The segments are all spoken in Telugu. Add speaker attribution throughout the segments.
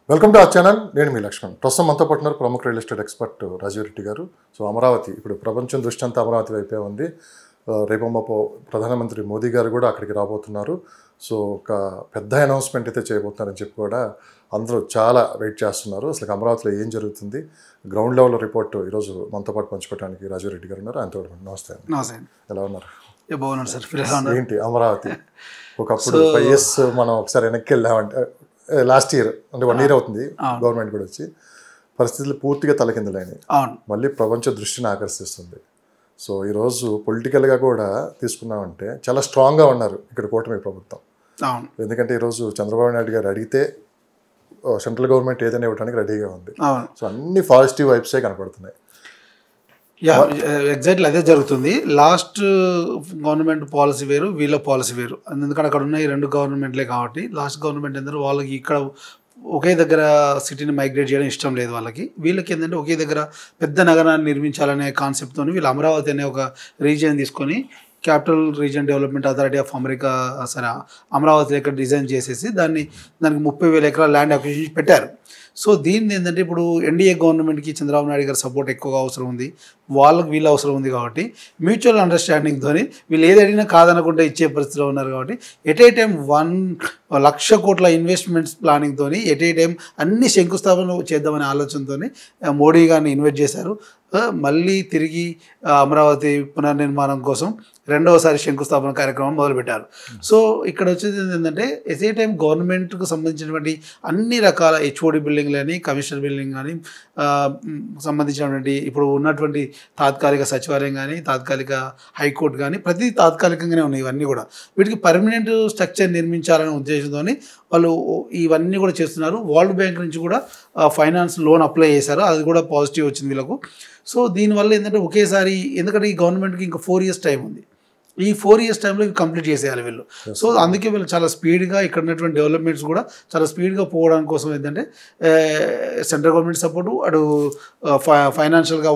Speaker 1: Welcome to our channel. నేను మీ లక్ష్మణ్. ప్రస్తుతం మనతో పాటు ప్రముఖ real estate expert Rajiv Reddy గారు. సో అమరావతి ఇప్పుడు ప్రపంచం దృష్టి అంతా అమరావతి వైపే ఉంది. రేపమ్మపో ప్రధానమంత్రి మోదీ గారు కూడా అక్కడికి రాబోతున్నారు. సో ఒక పెద్ద అనౌన్స్మెంట్ అయితే చేయబోతున్నారని చెప్పి కూడా అందరూ చాలా వెయిట్ చేస్తున్నారు. అసలు అమరావతిలో ఏం జరుగుతుంది, గ్రౌండ్ లెవెల్ రిపోర్ట్ ఈరోజు మనతో పాటు పంచుకోవడానికి రాజీవ్ రెడ్డి గారు ఉన్నారు. ఆయనతో నమస్తే.
Speaker 2: నమస్తే.
Speaker 1: ఎలా ఉన్నారు?
Speaker 2: బాగున్నారు సార్.
Speaker 1: ఏంటి అమరావతి ఒకప్పుడు 5 years మనం ఒకసారి వెనక్కి వెళ్ళామంటే లాస్ట్ ఇయర్ అంటే 1 year అవుతుంది గవర్నమెంట్ కూడా వచ్చి, పరిస్థితులు పూర్తిగా తలకిందులైనవి. మళ్ళీ ప్రపంచ దృష్టిని ఆకర్షిస్తుంది. సో ఈరోజు పొలిటికల్గా కూడా తీసుకున్నామంటే చాలా స్ట్రాంగ్గా ఉన్నారు ఇక్కడ కూటమి ప్రభుత్వం. ఎందుకంటే ఈరోజు చంద్రబాబు నాయుడు గారు అడిగితే సెంట్రల్ గవర్నమెంట్ ఏదైనా ఇవ్వడానికి రెడీగా ఉంది. సో అన్ని పాజిటివ్ వైబ్సే కనపడుతున్నాయి.
Speaker 2: ఎగ్జాక్ట్లీ అదే జరుగుతుంది. లాస్ట్ గవర్నమెంట్ పాలసీ వేరు, వీళ్ళ పాలసీ వేరు. ఎందుకంటే అక్కడ ఉన్న ఈ 2 గవర్నమెంట్లే కాబట్టి లాస్ట్ గవర్నమెంట్ ఏంటంటే వాళ్ళకి ఇక్కడ ఒకే దగ్గర సిటీని మైగ్రేట్ చేయడం ఇష్టం లేదు వాళ్ళకి. వీళ్ళకి ఏంటంటే ఒకే దగ్గర పెద్ద నగరాన్ని నిర్మించాలనే కాన్సెప్ట్తో వీళ్ళు అమరావతి అనే ఒక రీజియన్ తీసుకొని capital region development authority of America సరే అమరావతి ఇక్కడ డిజైన్ చేసేసి దానికి 30,000 ఎకరాల ల్యాండ్ అక్విజిషన్ పెట్టారు. సో దీన్ని ఏంటంటే ఇప్పుడు ఎన్డీఏ గవర్నమెంట్కి చంద్రబాబు నాయుడు గారి సపోర్ట్ ఎక్కువగా అవసరం ఉంది, వాళ్ళకి వీళ్ళు అవసరం ఉంది కాబట్టి మ్యూచువల్ అండర్స్టాండింగ్తో వీళ్ళు ఏది అడిగినా కాదనకుండా ఇచ్చే పరిస్థితిలో ఉన్నారు. కాబట్టి ఎట్ ఏ టైం 1,00,000 కోట్ల ఇన్వెస్ట్మెంట్స్ ప్లానింగ్తో ఎట్ ఏ టైం అన్ని శంకుస్థాపన చేద్దామనే ఆలోచనతో మోడీ గారిని ఇన్వైట్ చేశారు. మళ్ళీ తిరిగి అమరావతి పునర్నిర్మాణం కోసం 2వసారి శంకుస్థాపన కార్యక్రమం మొదలుపెట్టారు. సో ఇక్కడ వచ్చేది ఏంటంటే ఎట్ ఏ టైం గవర్నమెంట్కు సంబంధించినటువంటి అన్ని రకాల హెచ్ఓడి బిల్డింగ్లు కానీ కమిషనర్ బిల్డింగ్ కానీ సంబంధించినటువంటి ఇప్పుడు ఉన్నటువంటి తాత్కాలిక సచివాలయం కానీ తాత్కాలిక హైకోర్టు కానీ ప్రతి తాత్కాలికంగానే ఉన్నాయి. ఇవన్నీ కూడా వీటికి పర్మనెంట్ స్ట్రక్చర్ నిర్మించాలనే ఉద్దేశంతో వాళ్ళు ఇవన్నీ కూడా చేస్తున్నారు. వరల్డ్ బ్యాంక్ నుంచి కూడా ఫైనాన్స్ లోన్ అప్లై చేశారు, అది కూడా పాజిటివ్ వచ్చింది వీళ్ళకు. సో దీనివల్ల ఏంటంటే ఒకేసారి, ఎందుకంటే ఈ గవర్నమెంట్కి ఇంకా 4 years టైం ఉంది, ఈ 4 years టైంలో కంప్లీట్ చేసేయాలి వీళ్ళు. సో అందుకే వీళ్ళు చాలా స్పీడ్గా ఇక్కడ ఉన్నటువంటి డెవలప్మెంట్స్ కూడా చాలా స్పీడ్గా పోవడానికి కోసం ఏంటంటే సెంట్రల్ గవర్నమెంట్ సపోర్టు, అటు ఫైనాన్షియల్గా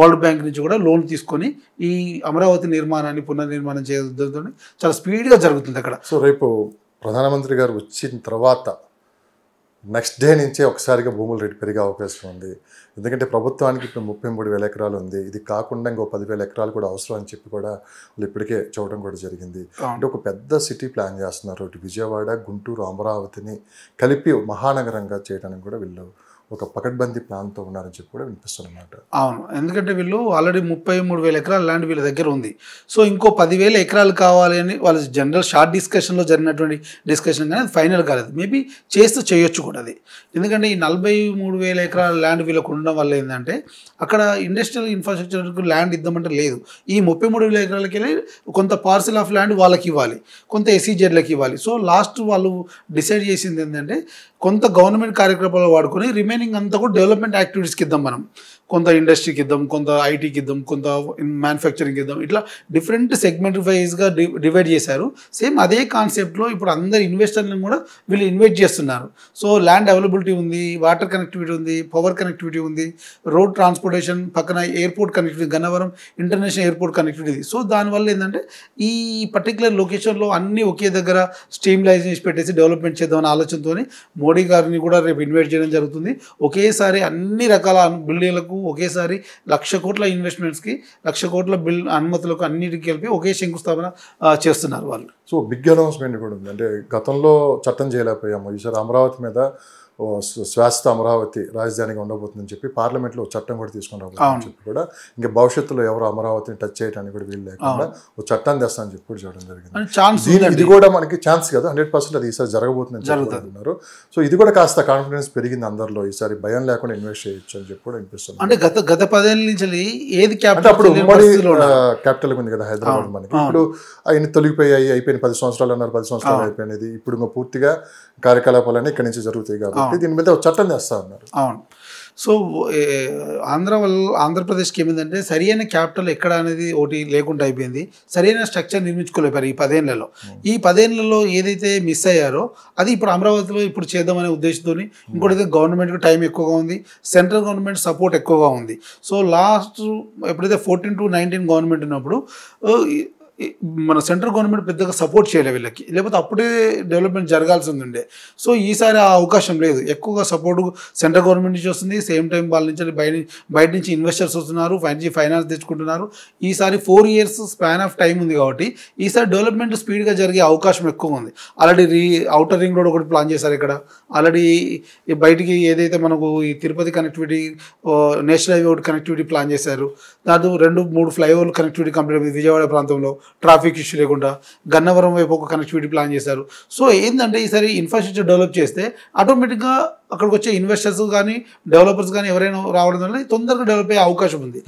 Speaker 2: వరల్డ్ బ్యాంక్ నుంచి కూడా లోన్ తీసుకొని ఈ అమరావతి నిర్మాణాన్ని పునర్నిర్మాణం చేయడంతో చాలా స్పీడ్గా జరుగుతుంది అక్కడ.
Speaker 1: సో రేపు ప్రధానమంత్రి గారు వచ్చిన తర్వాత నెక్స్ట్ డే నుంచే ఒకసారిగా భూముల రేటు పెరిగే అవకాశం ఉంది. ఎందుకంటే ప్రభుత్వానికి ఇప్పుడు 33,000 ఎకరాలు ఉంది, ఇది కాకుండా ఇంకో 10,000 ఎకరాలు కూడా అవసరం అని చెప్పి కూడా వాళ్ళు ఇప్పటికే చూడడం కూడా జరిగింది. అంటే ఒక పెద్ద సిటీ ప్లాన్ చేస్తున్నారు. ఇటు విజయవాడ, గుంటూరు, అమరావతిని కలిపి మహానగరంగా చేయడానికి కూడా వీళ్ళు ఒక పకడ్బందీ ప్లాన్తో ఉన్నారని చెప్పి కూడా వినిపిస్తున్నమాట.
Speaker 2: అవును, ఎందుకంటే వీళ్ళు ఆల్రెడీ 33,000 ఎకరాల ల్యాండ్ వీళ్ళ దగ్గర ఉంది. సో ఇంకో 10,000 ఎకరాలు కావాలి అని వాళ్ళు జనరల్ షార్ట్ డిస్కషన్లో జరిగినటువంటి డిస్కషన్ కానీ అది ఫైనల్ కాలేదు. మేబీ చేస్తూ చేయొచ్చు కూడా అది. ఎందుకంటే ఈ 43,000 ఎకరాల ల్యాండ్ వీళ్ళకు ఉండడం వల్ల ఏంటంటే అక్కడ ఇండస్ట్రియల్ ఇన్ఫ్రాస్ట్రక్చర్కు ల్యాండ్ ఇద్దామంటే లేదు. ఈ 33,000 ఎకరాలకి వెళ్ళి కొంత పార్సల్ ఆఫ్ ల్యాండ్ వాళ్ళకి ఇవ్వాలి, కొంత ఎస్సీజెడ్లకి ఇవ్వాలి. సో లాస్ట్ వాళ్ళు డిసైడ్ చేసింది ఏంటంటే కొంత గవర్నమెంట్ కార్యక్రమాలు వాడుకొని రిమైనింగ్ అంతా కూడా డెవలప్మెంట్ యాక్టివిటీస్కి ఇద్దాం, మనం కొంత ఇండస్ట్రీకి ఇద్దాం, కొంత ఐటీకి ఇద్దాం, కొంత మ్యానుఫ్యాక్చరింగ్కి ఇద్దాం, ఇట్లా డిఫరెంట్ సెగ్మెంట్ వైజ్గా డివైడ్ చేశారు. సేమ్ అదే కాన్సెప్ట్లో ఇప్పుడు అందరు ఇన్వెస్టర్లను కూడా వీళ్ళు ఇన్వెస్ట్ చేస్తున్నారు. సో ల్యాండ్ అవైలబిలిటీ ఉంది, వాటర్ కనెక్టివిటీ ఉంది, పవర్ కనెక్టివిటీ ఉంది, రోడ్ ట్రాన్స్పోర్టేషన్, పక్కన airport connectivity, Gannavaram international airport connectivity. So దానివల్ల ఏంటంటే ఈ పర్టికులర్ లొకేషన్లో అన్నీ ఒకే దగ్గర స్ట్రీమ్లైజ్ చేసి పెట్టేసి డెవలప్మెంట్ చేద్దామనే ఆలోచనతో మోడీ గారిని కూడా రేపు ఇన్వైట్ చేయడం జరుగుతుంది. ఒకేసారి అన్ని రకాల బిల్డింగ్లకు ఒకేసారి 1,00,000 కోట్ల ఇన్వెస్ట్మెంట్స్కి 1,00,000 కోట్ల అనుమతులకు అన్నిటికీ కలిపి ఒకే శంకుస్థాపన చేస్తున్నారు వాళ్ళు.
Speaker 1: సో బిగ్ అనౌన్స్మెంట్ కూడా ఉంది. అంటే గతంలో చట్టం చేయలేకపోయాము, ఈసారి అమరావతి మీద శాశ్వత అమరావతి రాజధానిగా ఉండబోతుందని చెప్పి పార్లమెంట్లో చట్టం కూడా తీసుకుని రాబోతుందని చెప్పి కూడా ఇంకా భవిష్యత్తులో ఎవరు అమరావతిని టచ్ చేయడానికి కూడా వీలు లేకుండా ఒక చట్టాన్ని తెస్తానని చెప్పి కూడా చూడడం జరిగింది. ఇది కూడా మనకి ఛాన్స్ కదా, 100% అది ఈసారి జరగబోతుందని చెప్తున్నారు. సో ఇది కూడా కాస్త కాన్ఫిడెన్స్ పెరిగింది అందరిలో, ఈసారి భయం లేకుండా ఇన్వెస్ట్ చేయొచ్చు అని చెప్పి కూడా అనిపిస్తుంది.
Speaker 2: అంటే గత 10 ఏళ్ళ నుంచి ఏది
Speaker 1: అప్పుడు ఉమ్మడి క్యాపిటల్ ఉంది కదా హైదరాబాద్, మనకి ఇప్పుడు ఆయన తొలగిపోయాయి, అయిపోయిన 10 సంవత్సరాలు అన్నారు, 10 సంవత్సరాలు అయిపోయినది. ఇప్పుడు ఇంకా పూర్తిగా కార్యకలాపాలన్నీ ఇక్కడి నుంచి జరుగుతాయి కాబట్టి దీని మీద ఒక చట్టం చేస్తా ఉన్నారు.
Speaker 2: అవును. సో ఆంధ్రప్రదేశ్కి ఏమైందంటే సరైన క్యాపిటల్ ఎక్కడ అనేది ఒకటి లేకుండా అయిపోయింది, సరైన స్ట్రక్చర్ నిర్మించుకోలేపారు ఈ 10 ఏళ్లలో. ఈ 10 ఏళ్లలో ఏదైతే మిస్ అయ్యారో అది ఇప్పుడు అమరావతిలో ఇప్పుడు చేద్దామనే ఉద్దేశంతో, ఇంకోటి గవర్నమెంట్కి టైం ఎక్కువగా ఉంది, సెంట్రల్ గవర్నమెంట్ సపోర్ట్ ఎక్కువగా ఉంది. సో లాస్ట్ ఎప్పుడైతే 14 to 19 గవర్నమెంట్ ఉన్నప్పుడు మన సెంట్రల్ గవర్నమెంట్ పెద్దగా సపోర్ట్ చేయలేదు వీళ్ళకి, లేకపోతే అప్పుడే డెవలప్మెంట్ జరగాల్సి ఉండే. సో ఈసారి ఆ అవకాశం లేదు. ఎక్కువగా సపోర్ట్ సెంట్రల్ గవర్నమెంట్ నుంచి వస్తుంది, సేమ్ టైం వాళ్ళ నుంచి బయట నుంచి ఇన్వెస్టర్స్ వస్తున్నారు, 5G ఫైనాన్స్ తెచ్చుకుంటున్నారు. ఈసారి 4 years స్పాన్ ఆఫ్ టైం ఉంది కాబట్టి ఈసారి డెవలప్మెంట్ స్పీడ్గా జరిగే అవకాశం ఎక్కువ ఉంది. ఆల్రెడీ ఔటర్ రింగ్ రోడ్ ఒకటి ప్లాన్ చేశారు ఇక్కడ. ఆల్రెడీ బయటికి ఏదైతే మనకు ఈ తిరుపతి కనెక్టివిటీ, నేషనల్ హైవే ఒకటి కనెక్టివిటీ ప్లాన్ చేశారు. దాంతో 2-3 ఫ్లైఓవర్లు కనెక్టివిటీ కంప్లీట్ అయింది విజయవాడ ప్రాంతంలో, ట్రాఫిక్ ఇష్యూ లేకుండా. గన్నవరం వైపు ఒక కనెక్టివిటీ ప్లాన్ చేశారు. సో ఏంటంటే ఈసారి ఇన్ఫ్రాస్ట్రక్చర్ డెవలప్ చేస్తే ఆటోమేటిక్గా అక్కడికి వచ్చే ఇన్వెస్టర్స్ కానీ డెవలపర్స్ కానీ ఎవరైనా రావడం వల్ల తొందరగా డెవలప్ అయ్యే అవకాశం ఉంది.